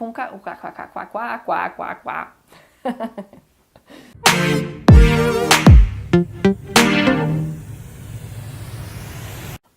com o quá, quá, quá, quá, quá, quá, quá, quá.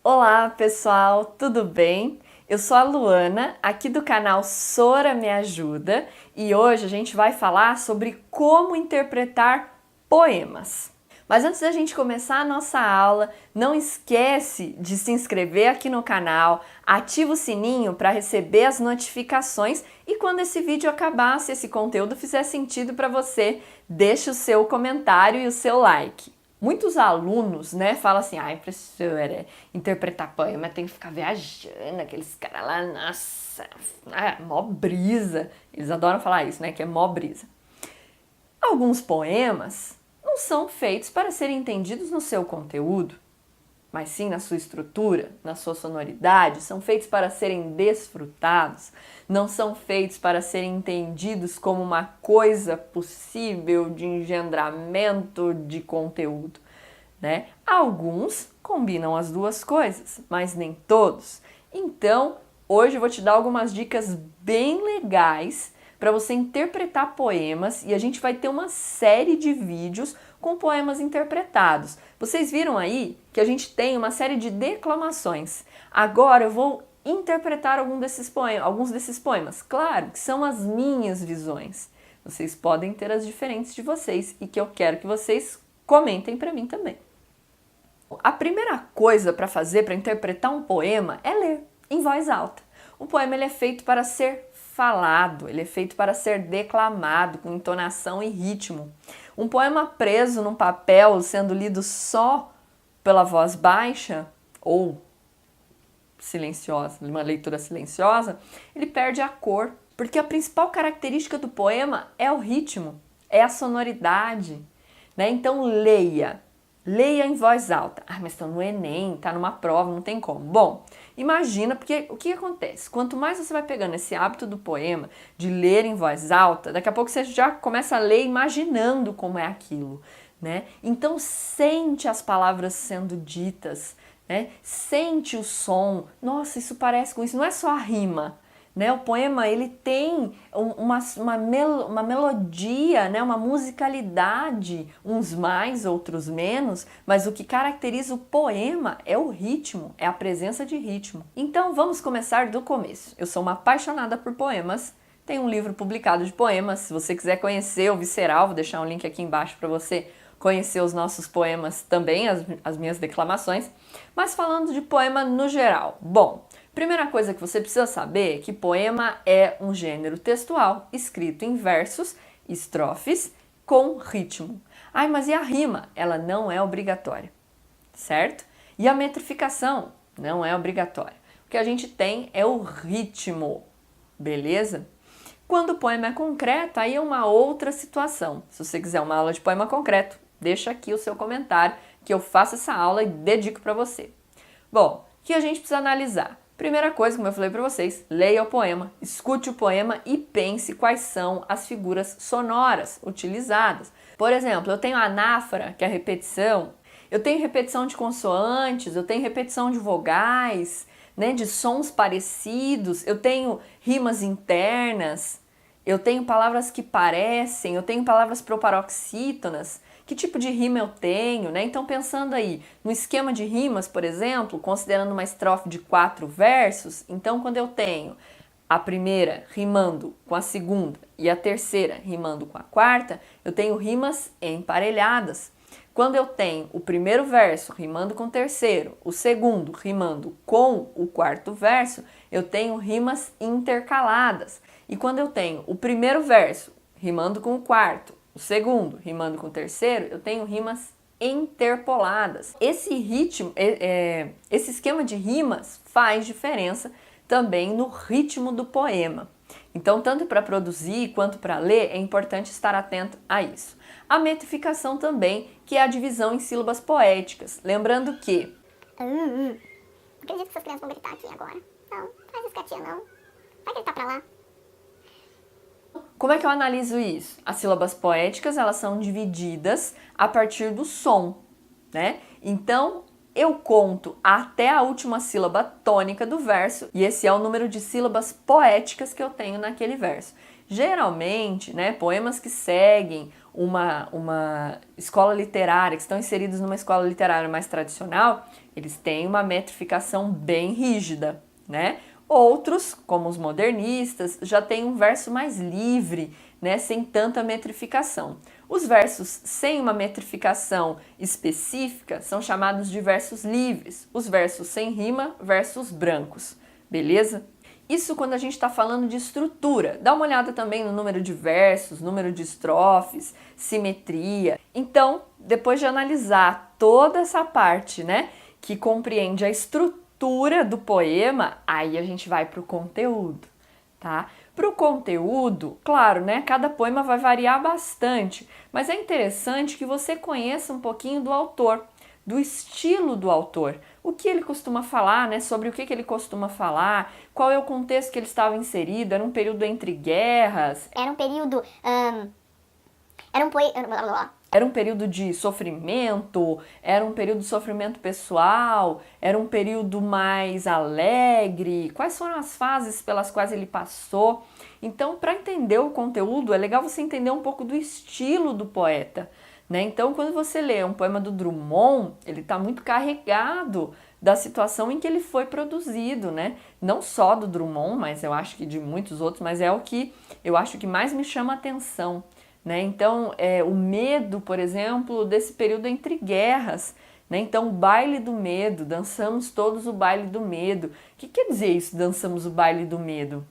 Olá, pessoal, tudo bem? Eu sou a Luana, aqui do canal Sora Me Ajuda, e hoje a gente vai falar sobre como interpretar poemas. Mas antes da gente começar a nossa aula, não esquece de se inscrever aqui no canal, ativa o sininho para receber as notificações e quando esse vídeo acabar, se esse conteúdo fizer sentido para você, deixa o seu comentário e o seu like. Muitos alunos, falam assim, ai, professora, interpretar poema tem que ficar viajando, aqueles caras lá, nossa, mó brisa. Eles adoram falar isso, que é mó brisa. Alguns poemas não são feitos para serem entendidos no seu conteúdo, mas sim na sua estrutura, na sua sonoridade, são feitos para serem desfrutados, não são feitos para serem entendidos como uma coisa possível de engendramento de conteúdo, Alguns combinam as duas coisas, mas nem todos. Então, hoje eu vou te dar algumas dicas bem legais para você interpretar poemas e a gente vai ter uma série de vídeos com poemas interpretados. Vocês viram aí que a gente tem uma série de declamações. Agora eu vou interpretar alguns desses poemas. Claro que são as minhas visões. Vocês podem ter as diferentes de vocês e que eu quero que vocês comentem para mim também. A primeira coisa para fazer para interpretar um poema é ler em voz alta. O poema ele é feito para ser falado, ele é feito para ser declamado com entonação e ritmo. Um poema preso num papel, sendo lido só pela voz baixa ou silenciosa, uma leitura silenciosa, ele perde a cor, porque a principal característica do poema é o ritmo, é a sonoridade, Então leia em voz alta. Mas está no Enem, está numa prova, não tem como. Bom, imagina, porque o que acontece? Quanto mais você vai pegando esse hábito do poema, de ler em voz alta, daqui a pouco você já começa a ler imaginando como é aquilo, Então sente as palavras sendo ditas, Sente o som. Nossa, isso parece com isso. Não é só a rima, O poema ele tem uma melodia, uma musicalidade, uns mais, outros menos, mas o que caracteriza o poema é o ritmo, é a presença de ritmo. Então vamos começar do começo. Eu sou uma apaixonada por poemas, tenho um livro publicado de poemas, se você quiser conhecer o Visceral, vou deixar um link aqui embaixo para você conhecer os nossos poemas também, as minhas declamações, mas falando de poema no geral. Bom, primeira coisa que você precisa saber é que poema é um gênero textual escrito em versos, estrofes, com ritmo. Mas e a rima? Ela não é obrigatória, certo? E a metrificação não é obrigatória. O que a gente tem é o ritmo, beleza? Quando o poema é concreto, aí é uma outra situação. Se você quiser uma aula de poema concreto, deixa aqui o seu comentário que eu faço essa aula e dedico para você. Bom, o que a gente precisa analisar? Primeira coisa, como eu falei para vocês, leia o poema, escute o poema e pense quais são as figuras sonoras utilizadas. Por exemplo, eu tenho a anáfora, que é a repetição, eu tenho repetição de consoantes, eu tenho repetição de vogais, de sons parecidos, eu tenho rimas internas, eu tenho palavras que parecem, eu tenho palavras proparoxítonas. Que tipo de rima eu tenho, Então pensando aí no esquema de rimas, por exemplo, considerando uma estrofe de 4 versos, então quando eu tenho a primeira rimando com a segunda e a terceira rimando com a quarta, eu tenho rimas emparelhadas. Quando eu tenho o primeiro verso rimando com o terceiro, o segundo rimando com o quarto verso, eu tenho rimas intercaladas. E quando eu tenho o primeiro verso rimando com o quarto, o segundo rimando com o terceiro, eu tenho rimas interpoladas. Esse ritmo, esse esquema de rimas faz diferença também no ritmo do poema. Então, tanto para produzir quanto para ler, é importante estar atento a isso. A metrificação também, que é a divisão em sílabas poéticas. Lembrando que... Acredito que essas crianças vão gritar aqui agora. Não, faz isso quietinha não. Vai gritar pra lá. Como é que eu analiso isso? As sílabas poéticas, elas são divididas a partir do som, Então, eu conto até a última sílaba tônica do verso, e esse é o número de sílabas poéticas que eu tenho naquele verso. Geralmente, né, poemas que seguem uma escola literária, que estão inseridos numa escola literária mais tradicional, eles têm uma metrificação bem rígida, né? Outros, como os modernistas, já têm um verso mais livre, né, sem tanta metrificação. Os versos sem uma metrificação específica são chamados de versos livres. Os versos sem rima, versos brancos, beleza? Isso quando a gente está falando de estrutura. Dá uma olhada também no número de versos, número de estrofes, simetria. Então, depois de analisar toda essa parte, né, que compreende a estrutura do poema, aí a gente vai para o conteúdo, tá? Para o conteúdo, claro, né, cada poema vai variar bastante, mas é interessante que você conheça um pouquinho do autor, do estilo do autor, o que ele costuma falar, né, sobre o que ele costuma falar, qual é o contexto que ele estava inserido, era um período entre guerras, Era um período... Era um poema... era um período de sofrimento, era um período de sofrimento pessoal, era um período mais alegre, quais foram as fases pelas quais ele passou. Então, para entender o conteúdo, é legal você entender um pouco do estilo do poeta, né? Então, quando você lê um poema do Drummond, ele está muito carregado da situação em que ele foi produzido, né? Não só do Drummond, mas eu acho que de muitos outros, mas é o que eu acho que mais me chama a atenção, né? Então, o medo, por exemplo, desse período entre guerras, né? Então, o baile do medo, dançamos todos o baile do medo. O que quer dizer isso, dançamos o baile do medo?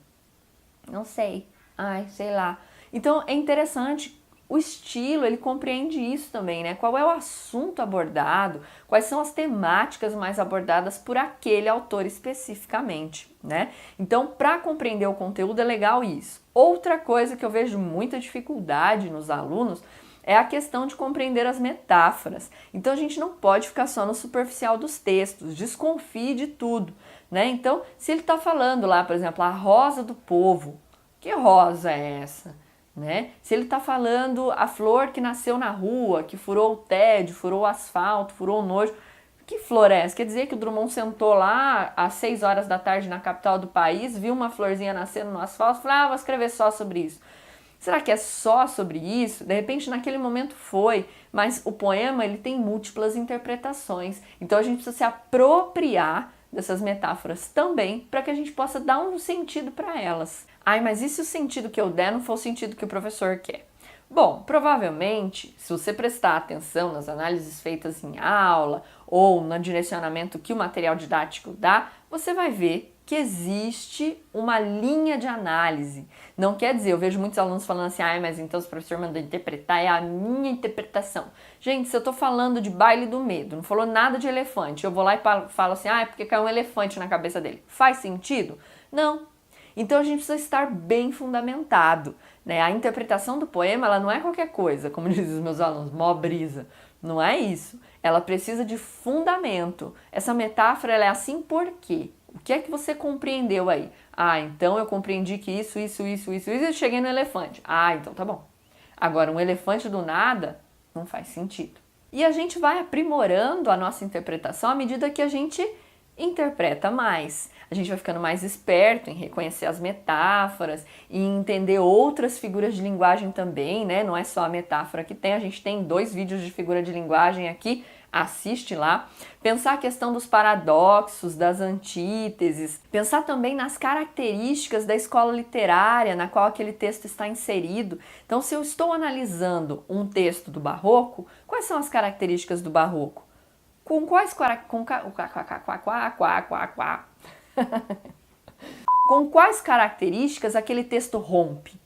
Não sei. Ai, sei lá. Então, é interessante, o estilo, ele compreende isso também, né? Qual é o assunto abordado, quais são as temáticas mais abordadas por aquele autor especificamente, né? Então, para compreender o conteúdo é legal isso. Outra coisa que eu vejo muita dificuldade nos alunos é a questão de compreender as metáforas. Então, a gente não pode ficar só no superficial dos textos, desconfie de tudo, né? Então, se ele está falando lá, por exemplo, a rosa do povo, que rosa é essa? Né? Se ele está falando a flor que nasceu na rua, que furou o tédio, furou o asfalto, furou o nojo, que flor é essa? Quer dizer que o Drummond sentou lá às 6 horas da tarde na capital do país, viu uma florzinha nascendo no asfalto e falou, vou escrever só sobre isso. Será que é só sobre isso? De repente naquele momento foi, mas o poema ele tem múltiplas interpretações, então a gente precisa se apropriar dessas metáforas também para que a gente possa dar um sentido para elas. Ai, mas e se o sentido que eu der não for o sentido que o professor quer? Bom, provavelmente, se você prestar atenção nas análises feitas em aula ou no direcionamento que o material didático dá, você vai ver que existe uma linha de análise. Não quer dizer, eu vejo muitos alunos falando assim, mas então se o professor mandou interpretar, é a minha interpretação. Gente, se eu tô falando de baile do medo, não falou nada de elefante, eu vou lá e falo assim, é porque caiu um elefante na cabeça dele. Faz sentido? Não. Então a gente precisa estar bem fundamentado, né? A interpretação do poema, ela não é qualquer coisa, como dizem os meus alunos, mó brisa. Não é isso. Ela precisa de fundamento. Essa metáfora, ela é assim por quê? O que é que você compreendeu aí? Então eu compreendi que isso, e cheguei no elefante. Então tá bom. Agora, um elefante do nada não faz sentido. E a gente vai aprimorando a nossa interpretação à medida que a gente interpreta mais. A gente vai ficando mais esperto em reconhecer as metáforas e entender outras figuras de linguagem também, né? Não é só a metáfora que tem, a gente tem 2 vídeos de figura de linguagem aqui, assiste lá. Pensar a questão dos paradoxos, das antíteses, pensar também nas características da escola literária na qual aquele texto está inserido. Então, se eu estou analisando um texto do Barroco, quais são as características do Barroco? Com quais com quais características aquele texto rompe?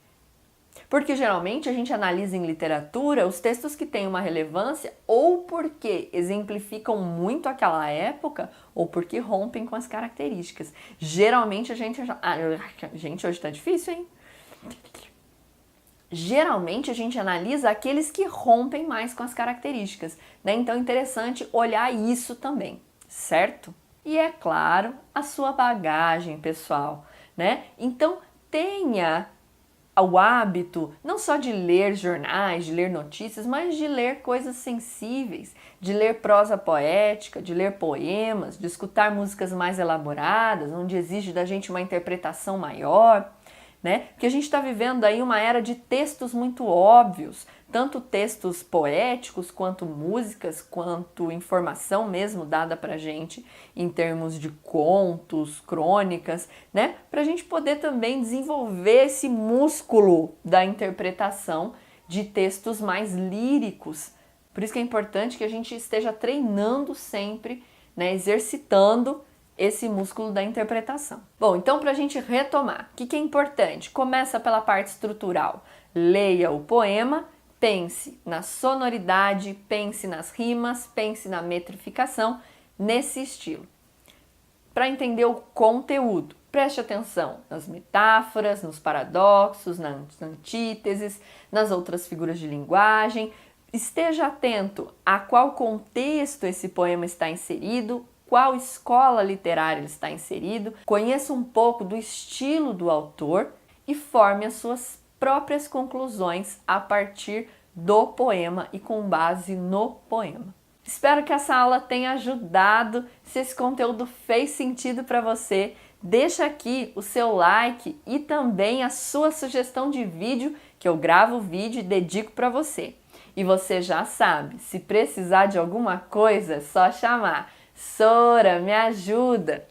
Porque geralmente a gente analisa em literatura os textos que têm uma relevância ou porque exemplificam muito aquela época ou porque rompem com as características. Geralmente a gente... Gente, hoje tá difícil, hein? Geralmente a gente analisa aqueles que rompem mais com as características, né? Então é interessante olhar isso também, certo? E é claro, a sua bagagem pessoal, né? Então tenha o hábito não só de ler jornais, de ler notícias, mas de ler coisas sensíveis, de ler prosa poética, de ler poemas, de escutar músicas mais elaboradas, onde exige da gente uma interpretação maior, né? Porque a gente está vivendo aí uma era de textos muito óbvios, tanto textos poéticos, quanto músicas, quanto informação mesmo dada pra gente em termos de contos, crônicas, né? Pra gente poder também desenvolver esse músculo da interpretação de textos mais líricos. Por isso que é importante que a gente esteja treinando sempre, né? Exercitando esse músculo da interpretação. Bom, então para a gente retomar, o que é importante? Começa pela parte estrutural. Leia o poema, pense na sonoridade, pense nas rimas, pense na metrificação, nesse estilo. Para entender o conteúdo, preste atenção nas metáforas, nos paradoxos, nas antíteses, nas outras figuras de linguagem. Esteja atento a qual contexto esse poema está inserido, qual escola literária ele está inserido, conheça um pouco do estilo do autor e forme as suas próprias conclusões a partir do poema e com base no poema. Espero que essa aula tenha ajudado. Se esse conteúdo fez sentido para você, deixa aqui o seu like e também a sua sugestão de vídeo, que eu gravo o vídeo e dedico para você. E você já sabe, se precisar de alguma coisa, é só chamar. Sora, me ajuda!